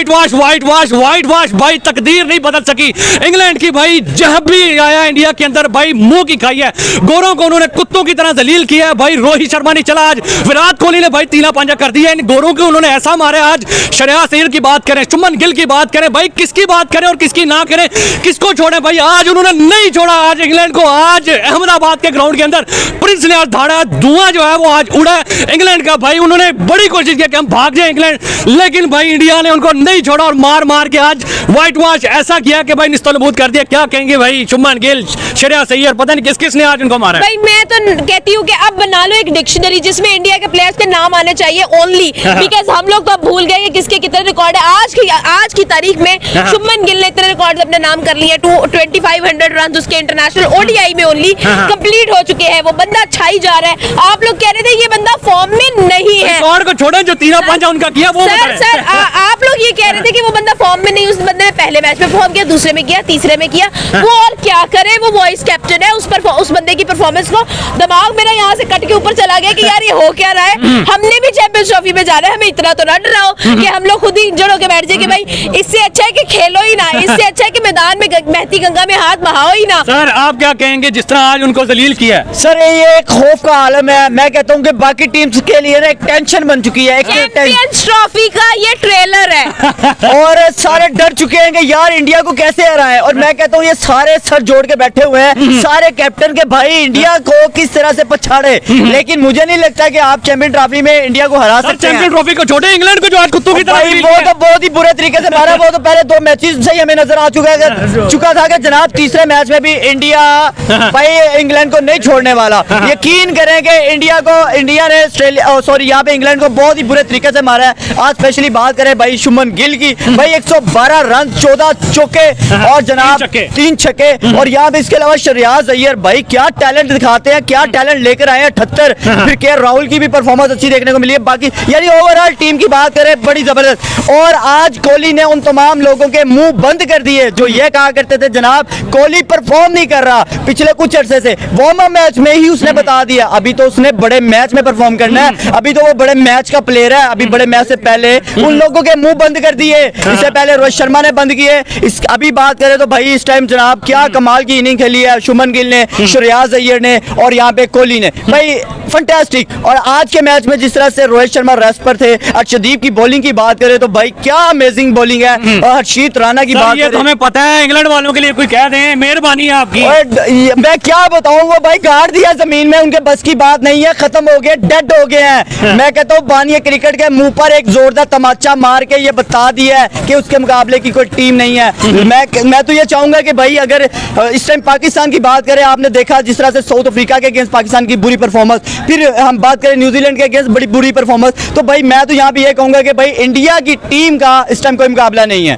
White wash भाई, तकदीर नहीं बदल सकी इंग्लैंड की भाई। जब भी आया इंडिया के अंदर भाई मुंह की खाई है, गोरों को उन्होंने कुत्तों की तरह जलील किया है भाई। रोहित शर्मा नहीं चला, आज विराट कोहली ने भाई तीना पांजा कर दिया इन गोरों को, उन्होंने ऐसा मारा। आज श्रेयस अय्यर की बात करें, शुभमन गिल की बात करें भाई, किसकी बात करें और किसकी ना करें, किसको छोड़े भाई। आज उन्होंने नहीं छोड़ा आज इंग्लैंड को। आज अहमदाबाद के ग्राउंड के अंदर प्रिंस ने आज धाड़ा, धुआं जो है वो आज उड़ा इंग्लैंड का भाई। उन्होंने बड़ी कोशिश की कि हम भाग जाए इंग्लैंड, लेकिन भाई इंडिया ने उनको नहीं छोड़ा और मार मार के आज व्हाइट वॉश ऐसा किया कि भाई निस्तलबूत कर दिया। क्या कहेंगे भाई, शुभमन गिल, श्रेयस अय्यर, पता नहीं किस किस ने आज उनको मारा। भाई मैं तो कहती हूँ कि अब बना लो एक डिक्शनरी जिसमें इंडिया के प्लेयर्स के नाम आने चाहिए ओनली, बिकॉज हम लोग तो अब भूल गए किसके कितने रिकॉर्ड है। आज की तारीख में शुभमन गिल ने इतने रिकॉर्ड अपने नाम कर लिए, 2500 रन उसके इंटरनेशनल ओडीआई में ओनली कंप्लीट हो चुके हैं। वो बंदा छाई जा रहा है। आप लोग कह रहे थे ये बंदा फॉर्म में नहीं है, रिकॉर्ड को छोड़े जो तीना पांजा उनका किया वो सर आप लोग ये कह रहे थे कि वो बंदा फॉर्म में नहीं। उस बंदे ने पहले मैच में परफॉर्म किया, दूसरे में किया, तीसरे में किया। वो और क्या करे, वो वॉइस कैप्टन है। उस बंदे की परफॉर्मेंस को दिमाग मेरा यहाँ से कट के ऊपर चला गया कि यार ये हो क्या रहा है। हमने भी चैंपियंस ट्रॉफी में जाना है, हमें इतना तो न डराओ कि हम लोग खुद ही इंजर्ड होकर बैठ जाए कि भाई इससे अच्छा है कि खेलो ही ना, इससे अच्छा है कि मैदान में बहती गंगा में हाथ बहाओ ही ना। सर आप क्या कहेंगे जिस तरह आज उनको जलील किया? सर ये एक खौफ का आलम है। मैं कहता हूँ कि बाकी टीम्स के लिए ना एक टेंशन बन चुकी है। चैंपियंस ट्रॉफी का ये ट्रेलर है और सारे डर चुके हैं कि यार इंडिया को कैसे हराएं। और मैं कहता हूँ ये सारे सर जोड़ के बैठे हुए हैं सारे कैप्टन के भाई इंडिया को किस तरह से पछाड़े। लेकिन मुझे नहीं लगता कि आप चैंपियन ट्रॉफी में इंडिया को हरा सकते हैं। चैंपियन ट्रॉफी को छोड़े, इंग्लैंड को जो आज कुत्तों की तरह वो तो बहुत ही बुरे तरीके से मारा। वो तो पहले 2 मैचेस से ही हमें नजर आ चुका था कि जनाब तीसरे मैच में भी इंडिया भाई इंग्लैंड को नहीं छोड़ने वाला। यकीन करें कि इंडिया ने यहाँ पे इंग्लैंड को बहुत ही बुरे तरीके से मारा है। आज स्पेशली बात करें भाई शुभमन गिल की, भाई 112 रन, 14 चौके और जनाब 3 छक्के। और यहाँ पे इसके अलावा श्रेयस अय्यर भाई क्या टैलेंट दिखाते हैं, क्या टैलेंट लेकर आए हैं। 78 फिर केएल राहुल की भी परफॉर्मेंस अच्छी देखने को मिली है। बाकी यानी ओवरऑल टीम की बात करें बड़ी जबरदस्त। और आज कोहली ने उन तमाम लोगों के मुंह बंद कर दिए जो ये कहा करते थे जनाब कोहली परफॉर्म नहीं कर रहा पिछले कुछ अरसे से। वार्म अप मैच में ही उसने बता दिया अभी तो उसने बड़े मैच में परफॉर्म करना है, अभी तो वो बड़े मैच का प्लेयर है। अभी बड़े मैच से पहले उन लोगों के मुंह बंद कर दिए। इससे पहले रोहित शर्मा ने बंद किए। अभी बात करें तो भाई इस टाइम जनाब क्या कमाल की इनिंग खेली है शुभमन गिल ने, श्रेयस अय्यर ने और यहाँ पे कोहली ने, भाई फंटास्टिक। और आज के मैच में जिस तरह से रोहित शर्मा रेस्ट पर थे, अर्शदीप की बॉलिंग की बात करें तो भाई क्या अमेजिंग बॉलिंग है। और हर्षित राणा की बात करें तो हमें पता है इंग्लैंड वालों के लिए कोई कह दें, मेहरबानी है आपकी। मैं क्या बताऊं, वो भाई गाड़ दिया जमीन में, उनके बस की बात नहीं है, खत्म हो गए, डेड हो गए हैं। मैं कहता हूँ बानिया क्रिकेट के मुंह पर एक जोरदार तमाचा मार के ये बता दिया है कि उसके मुकाबले की कोई टीम नहीं है। मैं तो ये चाहूंगा कि भाई अगर इस टाइम पाकिस्तान की बात करें, आपने देखा जिस तरह से साउथ अफ्रीका के अगेंस्ट पाकिस्तान की बुरी परफॉर्मेंस, फिर हम बात करें न्यूजीलैंड के अगेंस्ट बड़ी बुरी परफॉर्मेंस, तो भाई मैं तो यहाँ भी ये कहूंगा कि भाई इंडिया की टीम का इस टाइम कोई मुकाबला नहीं है।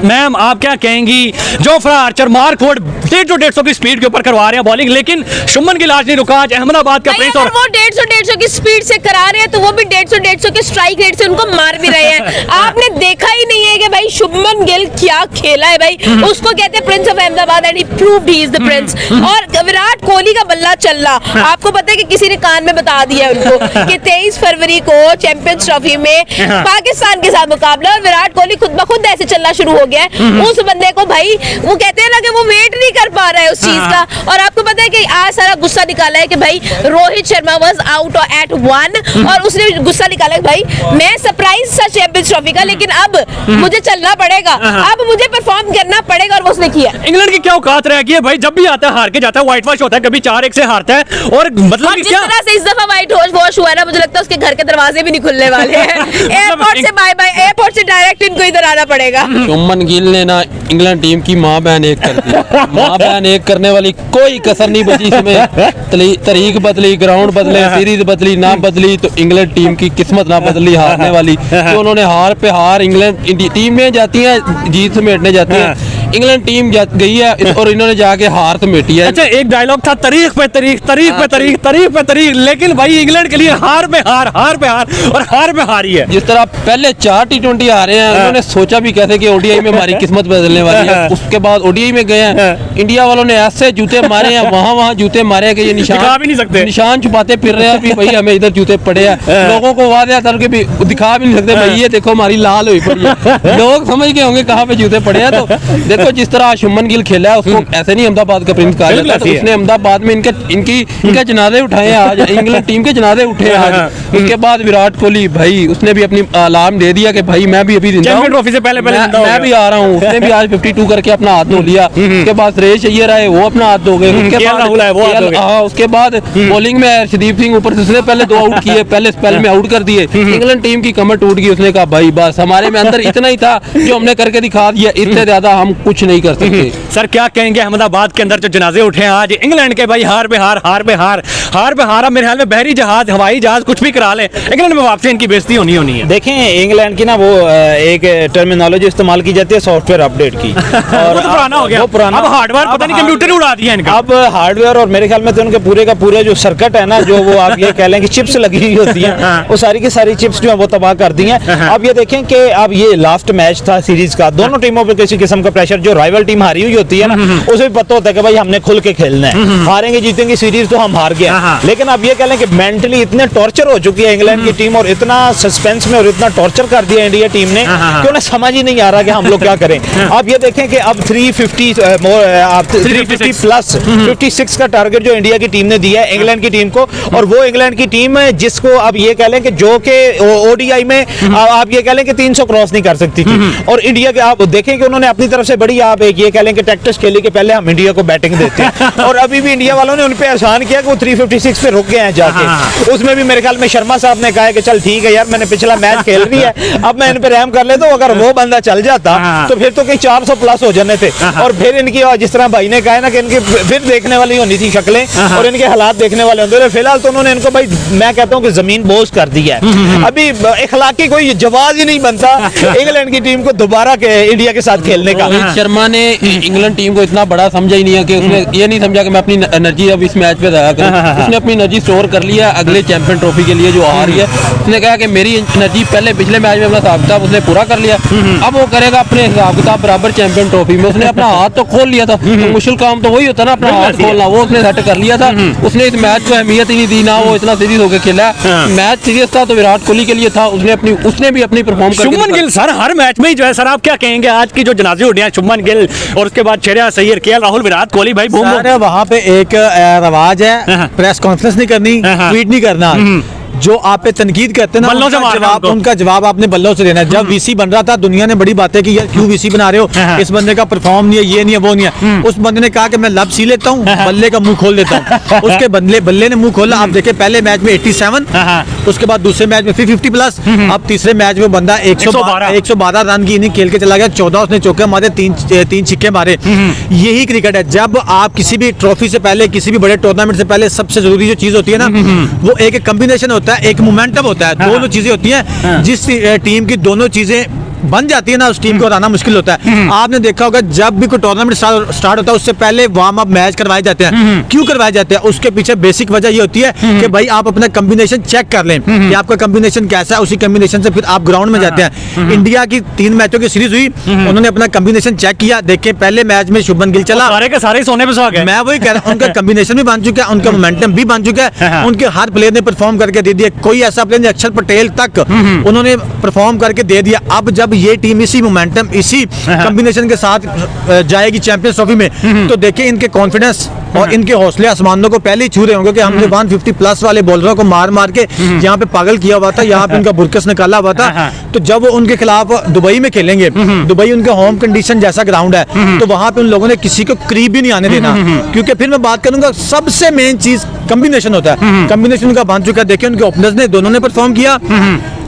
मैम आप क्या कहेंगी, जोफ्रा आर्चर मार्कवुड 150 की स्पीड के ऊपर करवा रहे हैं बॉलिंग, लेकिन शुभमन गिल आज नहीं रुका। आज अहमदाबाद का प्रिंस और वो 150 की स्पीड से करा रहे हैं तो वो भी 150 के स्ट्राइक रेट से उनको मार भी रहे हैं। आपने देखा ही नहीं है कि भाई शुभमन गिल क्या खेला है भाई। उसको कहते हैं Prince of Ahmedabad and he proved he is the Prince. और विराट कोहली का बल्ला चल रहा, आपको पता है कि किसी ने कान में बता दिया उनको कि 23 फरवरी को चैंपियंस ट्रॉफी में पाकिस्तान के साथ मुकाबला, और विराट कोहली खुद ब खुद ऐसे चलना शुरू हो गया है। उस बंदे को भाई वो कहते हैं ना कि वो वेट नहीं कर पा रहा है उस चीज का। और आपको पता है कि आज सारा गुस्सा निकाला है कि भाई Rohit Sharma was out at 1 और उसने गुस्सा निकाला भाई मैं सरप्राइज था चैंपियंस ट्रॉफी का, लेकिन अब मुझे चलना पड़ेगा, अब मुझे परफॉर्म करना पड़ेगा। और वो उसने किया। इंग्लैंड की क्या औकात रह गई है भाई, जब भी आता है हार के जाता है, व्हाइट वॉश होता है, कभी 4-1 से हारता है। और मतलब जिस तरह से इस दफा व्हाइट वॉश हुआ है ना, मुझे लगता है उसके घर के दरवाजे भी नहीं खुलने वाले हैं। एयरपोर्ट से बाय बाय, एयरपोर्ट से डायरेक्ट इनको इधर आना पड़ेगा। शुभमन गिल ने ना इंग्लैंड टीम की माँ बहन एक कर दी। माँ बहन एक करने वाली कोई कसर नहीं बची इसमें। तरीक बदली, ग्राउंड बदले, सीरीज बदली, ना बदली तो इंग्लैंड टीम की किस्मत ना बदली हारने वाली। तो उन्होंने हार पे हार, इंग्लैंड टीम में जाती है जीत समेटने जाती है। इंग्लैंड टीम गई है और इन्होंने जाके हार समेटी है। अच्छा, एक डायलॉग था, तारीख पे तारीख, तारीख पे तारीख, तारीख पे तारीख, लेकिन भाई इंग्लैंड के लिए हार पे हार, हार पे हार और हार पे हारी है। जिस तरह पहले 4 T20 आ रहे हैं, उन्होंने सोचा भी कैसे कि ओडीआई में हमारी किस्मत बदलने वाली है। उसके बाद ओडीआई में गए हैं, इंडिया वालों ने ऐसे जूते मारे हैं, वहाँ जूते मारे हैं कि ये दिखा भी नहीं सकते, निशान छुपाते फिर रहे हैं कि भाई हमें इधर जूते पड़े हैं। लोगों को वादे करके भी दिखा भी नहीं सकते भाई ये देखो हमारी लाल हुई पड़ी है। लोग समझ गए होंगे कहाँ पे जूते पड़े हैं। तो देखो जिस तरह शुभमन गिल खेला है, उसको ऐसे नहीं अहमदाबाद का प्रिंस कहा जाता, तो उसने अहमदाबाद में इनके जनाजे उठाए हैं आज, इंग्लैंड टीम के जनाजे उठे हैं आज। उसके बाद विराट कोहली भाई उसने भी अपनी अलार्म दे दिया कि भाई मैं भी अभी चैंपियन ट्रॉफी से पहले मैं भी आ रहा हूँ। उसने भी आज 52 करके अपना हाथ धो लिया। उसके बाद सुरेश अय्यर आए, वो अपना हाथ धो गए। उसके बाद बॉलिंग में अर्शदीप सिंह ऊपर से उसने पहले 2 आउट किए, पहले स्पेल में आउट कर दिए। इंग्लैंड टीम की कमर टूट गई। उसने कहा भाई बस हमारे में अंदर इतना ही था जो हमने करके दिखा दिया, इससे ज्यादा हम कुछ नहीं कर सकते। सर क्या कहेंगे, अहमदाबाद के अंदर जो जनाजे उठे हैं आज इंग्लैंड के, भाई हार पे हार, हार पे हार, हार पे हार। मेरे ख्याल में बहरी जहाज, हवाई जहाज कुछ भी करा ले, इंग्लैंड में वापसी इनकी बेइज्जती होनी है। देखें इंग्लैंड की ना वो एक टर्मिनोलॉजी इस्तेमाल की जाती है सॉफ्टवेयर अपडेट की, और वो तो पुराना हो गया, वो पुराना, अब हार्डवेयर पता नहीं कंप्यूटर उड़ा दिया इनका। अब हार्डवेयर और मेरे ख्याल में तो उनके पूरे का पूरे जो सर्किट है ना, जो वो आप ये कह लें कि चिप्स लगी हुई होती हैं, वो सारी की सारी चिप्स जो है वो तबाह कर दी हैं। अब ये देखें कि अब ये लास्ट मैच था सीरीज का, दोनों टीमों पर किसी किस्म का प्रेशर, जो राइवल टीम हारी हुई होती है ना उसे भी पता होता है कि भाई हमने खुल के खेलना है, हारेंगे जीतेंगे सीरीज तो हम हार गए। लेकिन अब ये कह लें कि मेंटली इतने टॉर्चर हो चुकी है इंग्लैंड की टीम, और इतना सस्पेंस में और इतना टॉर्चर कर दिया इंडिया टीम ने कि उन्हें समझ ही नहीं आ रहा कि हम लोग क्या करें। अब ये देखें कि अब 350 प्लस 56 का टारगेट जो इंडिया की टीम ने दिया है इंग्लैंड की टीम को, और वो इंग्लैंड की टीम है जिसको अब ये कह लें कि जो कि ओडीआई में आप ये कह लें कि 300 क्रॉस नहीं कर सकती थी, और इंडिया के आप देखें कि उन्होंने अपनी तरफ से बड़ी आप एक ये कह लें कि टैक्टिक्स खेली कि पहले हम इंडिया को बैटिंग देते हैं, और अभी भी इंडिया वालों ने उन पे एहसान किया कि वो 356 पे रुक गए हैं जाके। उसमें भी मेरे ख्याल में शर्मा साहब ने कहा कि चल ठीक है यार, मैंने पिछला मैच खेल रही है, अब मैं इन पे रहम कर लेता हूं, अगर वो बंदा चल जाता तो फिर तो कहीं 400 प्लस हो जाने थे। और फिर इनकी जिस तरह भाई ने कहा ना कि इनकी फिर देखने वाली होनी थी शक्लें और इनके हालात देखने वाले होते थे। फिलहाल तो उन्होंने इनको भाई मैं कहता हूं कि जमीन बोझ कर दिया है। अभी इखलाकी कोई जवाब ही नहीं बनता इंग्लैंड की टीम को दोबारा इंडिया के साथ खेलने का। रोहित शर्मा ने इंग्लैंड टीम को इतना बड़ा समझा ही नहीं है कि उसने ये नहीं समझा कि मैं अपनी एनर्जी अब इस मैच पे जाया करूं। उसने अपनी एनर्जी स्टोर कर लिया अगले चैंपियन ट्रॉफी के लिए जो आ रही है। उसने कहा कि मेरी एनर्जी पहले पिछले मैच में अपना हिसाब किताब उसने पूरा कर लिया, अब वो करेगा अपने हिसाब किताब बराबर चैंपियन ट्रॉफी में। उसने अपना हाथ तो खोल लिया था, तो मुश्किल काम तो वही होता ना, अपना हाथ खोलना, वो उसने सेट कर लिया था। उसने इस मैच को अहमियत ही नहीं दी, ना वो इतना सीरियस होकर खेला। मैच सीरियस था तो विराट कोहली के लिए था, उसने भी अपनी परफॉर्म कर। शुभमन गिल सर हर मैच में ही जो है सर, आप क्या कहेंगे आज की जो जनाजे उड़े हैं शुभमन गिल और उसके बाद शेरिया सैयद, केएल राहुल, विराट कोहली, भाई बूम बूम। वहाँ पे एक रवाज है, प्रेस कॉन्फ्रेंस नहीं करनी, ट्वीट नहीं करना, जो आप पे तनकीद करते हैं ना उनका जवाब आपने बल्लों से देना है। जब वीसी बन रहा था दुनिया ने बड़ी बातें की, यार क्यों वीसी बना रहे हो, इस बंदे का परफॉर्म नहीं है, ये नहीं है, वो नहीं है। उस बंदे ने कहा कि मैं लब सी लेता हूँ, बल्ले का मुंह खोल देता हूँ। उसके बल्ले ने मुंह खोला। आप देखे पहले मैच में 87, उसके बाद दूसरे मैच में 350 प्लस, अब तीसरे मैच में बंदा 112 रन की इनिंग खेल के चला गया। 14 उसने चौके मारे, 3 छिक्के मारे। यही क्रिकेट है। जब आप किसी भी ट्रॉफी से पहले, किसी भी बड़े टूर्नामेंट से पहले, सबसे जरूरी जो चीज होती है ना, वो एक कॉम्बिनेशन होता है, एक मोमेंटम होता है। दोनों चीजें होती हैं। जिस टीम की दोनों चीजें बन जाती है ना, उस टीम को हराना मुश्किल होता है। आपने देखा होगा जब भी कोई टूर्नामेंट स्टार्ट होता है उससे पहले वार्म अप मैच करवाए जाते हैं। क्यों करवाए जाते हैं? उसके पीछे बेसिक वजह ये होती है कि भाई आप अपना कॉम्बिनेशन चेक कर लें कि आपका कॉम्बिनेशन कैसा है। उसी कॉम्बिनेशन से फिर आप ग्राउंड में जाते हैं। इंडिया की 3 मैचों की सीरीज हुई, उन्होंने अपना कॉम्बिनेशन चेक किया। देखें पहले मैच में शुभमन गिल चला, सारे के सारे सोने पे सुहागे। मैं वही कह रहा हूं, उनका कॉम्बिनेशन भी बन चुका है, उनका मोमेंटम भी बन चुका है, उनके हर प्लेयर ने परफॉर्म करके दे दिया। कोई ऐसा प्लेयर नहीं, अक्षर पटेल तक उन्होंने परफॉर्म करके दे दिया। अब जब ये टीम इसी मोमेंटम, इसी कॉम्बिनेशन के साथ जाएगी चैंपियंस ट्रॉफी में, तो देखिए इनके कॉन्फिडेंस और इनके हौसले आसमानों को पहले ही छू रहे होंगे कि हमने 150 प्लस वाले बॉलरों को मार मार के यहाँ पे पागल किया हुआ था, यहाँ पे उनका बुरकस निकाला हुआ था। तो जब वो उनके खिलाफ दुबई में खेलेंगे, दुबई उनका होम कंडीशन जैसा ग्राउंड है, तो वहां पे उन लोगों ने किसी को करीब भी नहीं आने देना। क्योंकि फिर मैं बात करूंगा, सबसे मेन चीज कॉम्बिनेशन होता है। कॉम्बिनेशन उनका बन चुका है। देखिए उनके ओपनर्स ने दोनों ने परफॉर्म किया।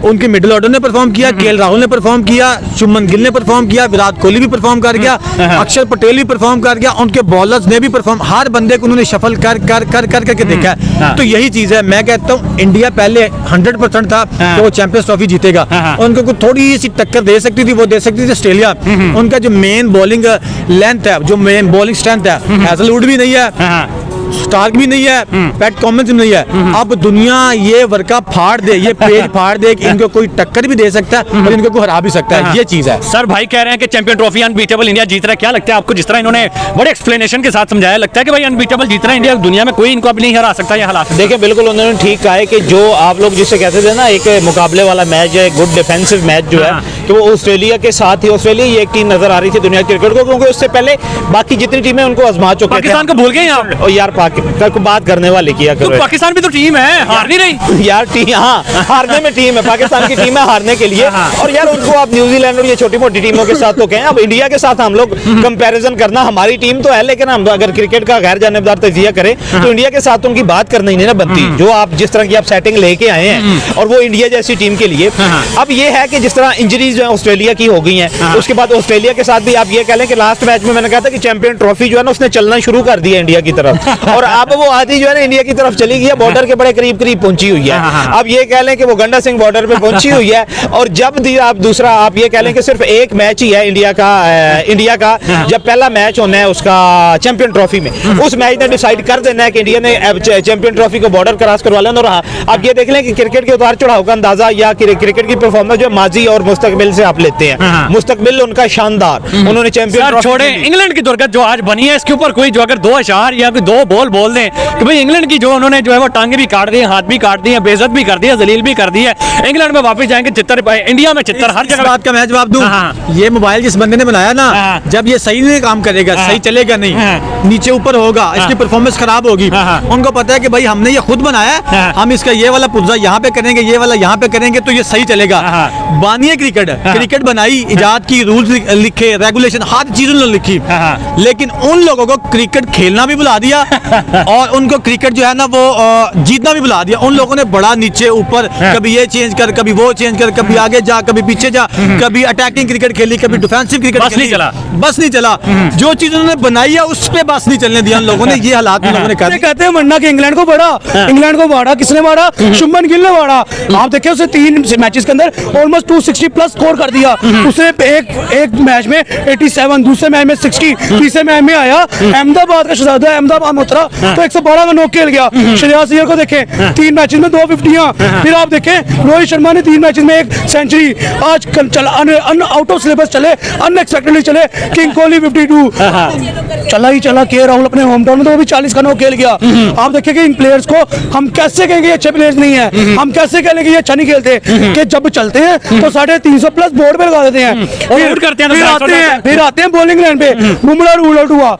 उनके मिडिल ऑर्डर ने परफॉर्म किया, केएल राहुल ने परफॉर्म किया, शुभमन गिल ने परफॉर्म किया, विराट कोहली भी परफॉर्म कर गया, अक्षर पटेल भी परफॉर्म कर गया, उनके बॉलर्स ने भी परफॉर्म, हर बंदे को उन्होंने शफल करके देखा है। तो यही चीज है, मैं कहता हूँ इंडिया पहले 100% था कि वो चैंपियंस ट्रॉफी जीतेगा, उनको कुछ थोड़ी सी टक्कर दे सकती थी, वो दे सकती थी ऑस्ट्रेलिया। उनका जो मेन बॉलिंग लेंथ है, जो मेन बॉलिंग स्ट्रेंथ है, हैजलवुड भी नहीं है, स्टार्क भी नहीं है, पैट कमिंस भी नहीं है। अब दुनिया ये वर्का फाड़ दे, ये पेज फाड़ दे कि इनको कोई टक्कर भी दे सकता है और इनको कोई हरा भी सकता है, ये चीज है। सर भाई कह रहे हैं कि चैंपियन ट्रॉफी अनबीटेबल इंडिया जीत रहा है, क्या लगता है आपको? जिस तरह इन्होंने बड़े एक्सप्लेनेशन के साथ समझाया, लगता है कि भाई अनबीटेबल जीत रहा है इंडिया, दुनिया में कोई इनको अब नहीं हरा सकता ये हालात? देखिए बिल्कुल उन्होंने ठीक कहा है कि जो आप लोग जिसे कहते थे ना एक मुकाबले वाला मैच है, गुड डिफेंसिव मैच जो है, कि वो ऑस्ट्रेलिया के साथ ही, ऑस्ट्रेलिया ये एक टीम नजर आ रही थी दुनिया क्रिकेट को, क्योंकि उससे पहले बाकी जितनी टीमें उनको आजमा चुके थे। पाकिस्तान को भूल गए आप? और यार पाकिस्तान को बात करने वाले किया तो करो पाकिस्तान भी तो टीम है, हार नहीं रही यार टीम, हाँ हारने में टीम है, पाकिस्तान की टीम है हारने के लिए। और यार उनको आप न्यूजीलैंड और ये छोटी मोटी टीमों के साथ तो कहें, अब इंडिया के साथ हम लोग कंपैरिजन करना, हमारी टीम तो है लेकिन हम अगर क्रिकेट का गैर जानिबदार तजिया करें तो इंडिया के साथ उनकी बात करना ही नहीं ना बनती, जो आप जिस तरह की आप सेटिंग लेके आए हैं और वो इंडिया जैसी टीम के लिए। अब ये है कि जिस तरह इंजरीज जो है ऑस्ट्रेलिया की हो गई हैं, उसके बाद ऑस्ट्रेलिया के साथ भी आप ये कह लें कि लास्ट मैच में मैंने कहा था कि चैंपियन ट्रॉफी जो है ना उसने चलना शुरू कर दिया इंडिया की तरफ, और अब वो आधी जो है ना इंडिया की तरफ चली गई है, बॉर्डर के बड़े करीब करीब पहुंची हुई है। अब ये कह लें कि वो गंडा सिंह बॉर्डर पे पहुंची हुई है, और जब आप दूसरा आप ये कह लें कि सिर्फ एक मैच ही है इंडिया का जब पहला मैच होना है उसका चैंपियन ट्रॉफी में, उस मैच ने डिसाइड कर देना है कि इंडिया ने चैंपियन ट्रॉफी को बॉर्डर क्रॉस करवा लेना। और आप ये देख लें कि क्रिकेट के उतार चढ़ाव का अंदाजा या क्रिकेट की परफॉर्मेंस जो माजी और मुस्तकबिल से आप लेते हैं, मुस्तकबिल उनका शानदार, उन्होंने चैंपियन छोड़े इंग्लैंड की दुर्गत जो आज बनी है, इसके ऊपर कोई जो अगर 2 अशार या कोई 2 बॉल बोल दें कि भाई इंग्लैंड की जो उन्होंने जो है वो टांगे भी काट दी, हाथ भी काट दिए, बेइज्जत भी कर दिया, जलील भी कर दिया, इंग्लैंड में वापस जाएंगे चित्तर, इंडिया में चित्तर, हर जगह बात का मैं जवाब दूं, ये मोबाइल जिस बंदे ने बनाया ना, जब ये सही नहीं काम करेगा, सही चलेगा नहीं, नीचे ऊपर होगा, इसकी परफॉर्मेंस खराब होगी, उनको पता है कि भाई हमने ये खुद बनाया, हम इसका ये वाला पुर्जा यहाँ पे करेंगे, ये वाला यहाँ पे करेंगे तो ये सही चलेगा। बानिए क्रिकेट बनाई, इजाद की, रूल्स लिखे, रेगुलेशन, हर चीज उन्होंने लिखी, लेकिन उन लोगों को क्रिकेट खेलना भी बुला दिया और उनको क्रिकेट जो है ना वो जीतना भी बुला दिया। उन लोगों ने बड़ा नीचे ऊपर, कभी ये चेंज कर, कभी वो चेंज कर, कभी आगे जा, कभी पीछे जा, कभी अटैकिंग क्रिकेट खेली, कभी डिफेंसिव क्रिकेट बस नहीं चला, बस नहीं चला। जो चीज उन्होंने बनाई है उस पे बस नहीं चलने दिया उन लोगों ने, ये हालात उन लोगों ने कर दिए। कहते हैं मन्ना कि इंग्लैंड को मारा, किसने मारा? शुभमन गिल ने मारा। आप देखिए उसे 3 मैचेस के अंदर ऑलमोस्ट 260 प्लस स्कोर कर दिया। उसने एक मैच में 87, दूसरे मैच में 60, तीसरे मैच में आया अहमदाबाद का शहजादा, अहमदाबाद में उतरा तो 112 में नॉक खेल गया। श्रेयस अय्यर को देखें 3 मैचेस में 2 50। फिर आप देखें रोहित शर्मा ने 3 मैचेस में 1 सेंचुरी। आज चला आउट ऑफ सिलेबस चले, अनएक्सपेक्टेडली चले। किंग कोहली 52 चला के राहुल अपने होम टाउन में तो वो भी 40 का नॉक खेल गया। आप देखिए कि इन प्लेयर्स को हम कैसे कहेंगे अच्छे प्लेयर्स नहीं है, हम कैसे कहेंगे ये अच्छा नहीं खेलते, कि जब चलते हैं तो 350 प्लस बोर्ड पे लगा देते हैं, फिर आते हैं बॉलिंग लाइन पे। बुमराह रूल आउट हुआ,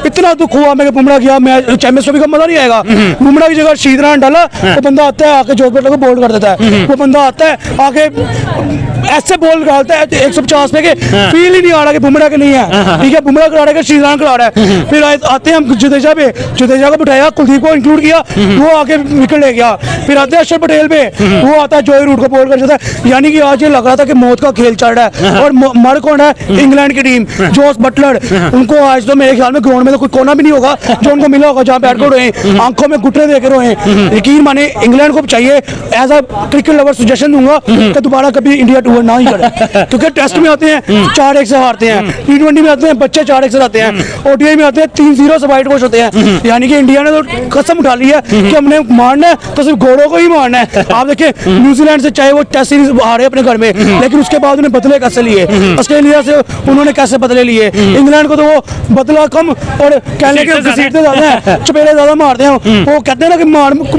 इतना दुख हुआ मैं बुमराह गया, मैं चैंपियंस ट्रॉफी का मजा नहीं आएगा। बुमराह की जगह शीतरान डाला, वो बंदा आता है आके जोश बटलर को बोल्ड कर देता है, वो बंदा आता है आके ऐसे बॉल डालता है 150 पे के फील ही नहीं आ रहा कि बुमराह के नहीं है, ठीक है बुमराह करा रहा है, शीतरान करा रहा है। फिर आते हैं हम जडेजा पे, जडेजा को बिठाया, कुलदीप को इंक्लूड किया, वो आके विकेट ले गया। फिर आते हैं अक्षर पटेल पे, वो आता है जॉय रूट को बोल कर देता है। यानी कि आज ये लग रहा था कि मौत का खेल चल रहा है। और मर कौन है? इंग्लैंड की टीम, जोश बटलर। उनको आज तो मेरे ख्याल में ग्राउंड में तो कोई कोना भी नहीं होगा जो उनको मिला होगा जहाँ बैठ कर रोए, आंखों में घुटने देकर रोए। यकीन माने इंग्लैंड को चाहिए, as a cricket lover suggestion दूंगा कि दोबारा कभी इंडिया टूर ना ही करे, क्योंकि टेस्ट में आते हैं 4-1 से हारते हैं, T20 में आते हैं बच्चे 4-1 से आते हैं, ODI में आते हैं 3-0 से वाइट वॉश होते हैं। यानी कि इंडिया ने तो कसम उठा ली है कि हमने मारना है तो सिर्फ घोड़ों को ही मारना है। आप देखिए न्यूजीलैंड से चाहे वो टेस्ट सीरीज हारे अपने घर में, लेकिन उसके बाद उन्हें बदले कैसे लिए, ऑस्ट्रेलिया से उन्होंने कैसे बदले लिए, इंग्लैंड को तो वो बदला कम और कहने के घसीटते ज्यादा है, चपेड़े ज्यादा मारते हैं। वो कहते हैं ना कि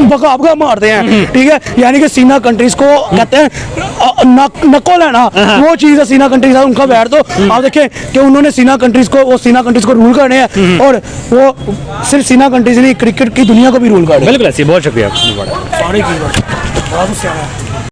बगाबगा मारते हैं, ठीक है। यानी कि सीना कंट्रीज को कहते हैं नको लेना, वो चीज है सीना कंट्रीज उनका बैठ। तो आप देखें कि उन्होंने सीना कंट्रीज को रूल करने हैं, और वो सिर्फ सीना कंट्रीज नहीं क्रिकेट की दुनिया को भी रूल करने। बिल्कुल ऐसी, बहुत शुक्रिया।